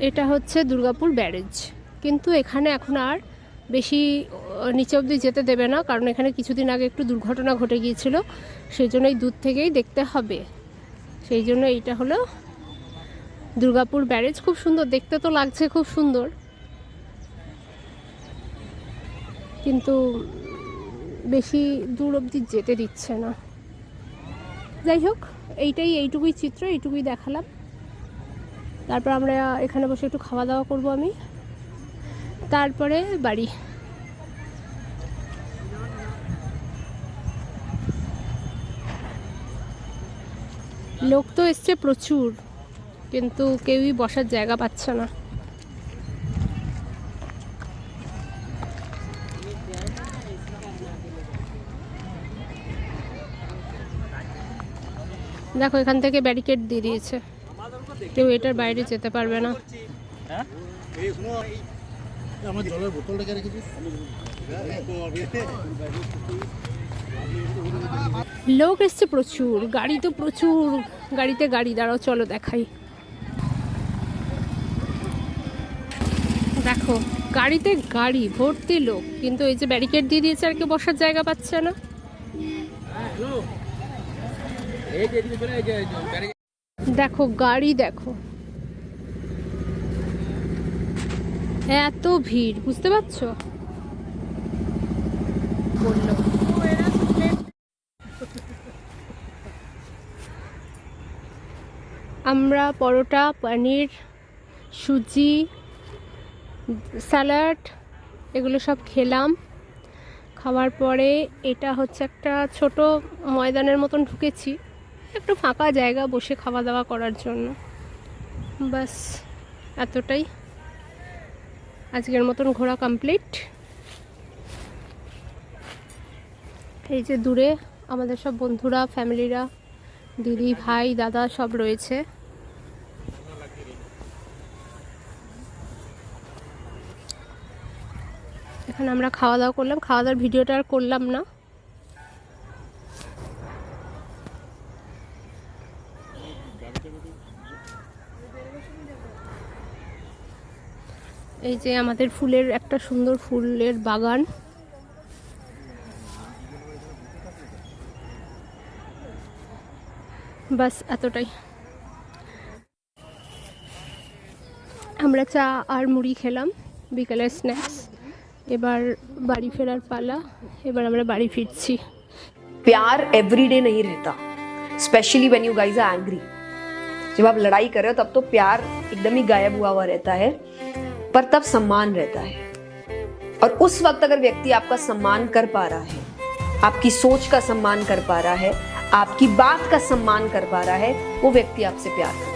এটা হচ্ছে দুর্গাপুর ব্যারেজ, কিন্তু এখানে এখন আর বেশি নিচে অবধি যেতে দেবে না, কারণ এখানে কিছুদিন আগে একটু দুর্ঘটনা ঘটে গিয়েছিল, সেই জন্য এই দূর থেকেই দেখতে হবে। সেই জন্য এইটা হলো দুর্গাপুর ব্যারেজ। খুব সুন্দর দেখতে তো লাগছে, খুব সুন্দর, কিন্তু বেশি দূর অবধি যেতে দিচ্ছে না। যাই হোক, এইটুকুই চিত্র, এইটুকুই দেখালাম। তারপর আমরা এখানে বসে একটু খাওয়া দাওয়া করব আমি, তারপরে বাড়ি। লোক তো এসছে প্রচুর, কিন্তু কেউই বসার জায়গা পাচ্ছে না। দেখো এখান থেকে ব্যারিকেড দিয়ে দিয়েছে, কেউ এটার বাইরে যেতে পারবে না। লোক এসছে প্রচুর, গাড়ি তো প্রচুর, গাড়িতে গাড়ি। দাঁড়াও চলো দেখাই। দেখো গাড়িতে গাড়ি ভর্তি লোক, কিন্তু এই যে ব্যারিকেড দিয়ে দিয়েছে আর কেউ বসার জায়গা পাচ্ছে না। দেখো গাড়ি, দেখো এত ভিড়, বুঝতে পারছো? বললো আমরা পরোটা, পনির, সুজি, স্যালাড এগুলো সব খেলাম। খাওয়ার পরে এটা হচ্ছে একটা ছোট ময়দানের মতন ঢুকেছি, একটু ফাঁকা জায়গা বসে খাওয়া দাওয়া করার জন্য। বাস এতটাই, আজকের মতন ঘোরা কমপ্লিট। এই যে দূরে আমাদের সব বন্ধুরা, ফ্যামিলিরা, দিদি, ভাই, দাদা সব রয়েছে। এখানে আমরা খাওয়া দাওয়া করলাম, খাওয়া দাওয়ার ভিডিওটা আর করলাম না। এই যে আমাদের ফুলের একটা সুন্দর ফুলের বাগান। বাস এতটাই। আমরা চা আর মুড়ি খেলাম, বিকেলের স্ন্যাক্স। এবার বাড়ি ফেরার পালা, এবার আমরা বাড়ি ফিরছি। प्यार एवरीडे नहीं रहता, specially when you guys are angry. जब आप लड़ाई कर रहे हो तब तो प्यार एकदम ही गायब हुआ रहता है, पर तब सम्मान रहता है। और उस वक्त अगर व्यक्ति आपका सम्मान कर पा रहा है, आपकी सोच का सम्मान कर पा रहा है, आपकी बात का सम्मान कर पा रहा है, वो व्यक्ति आपसे प्यार करता है।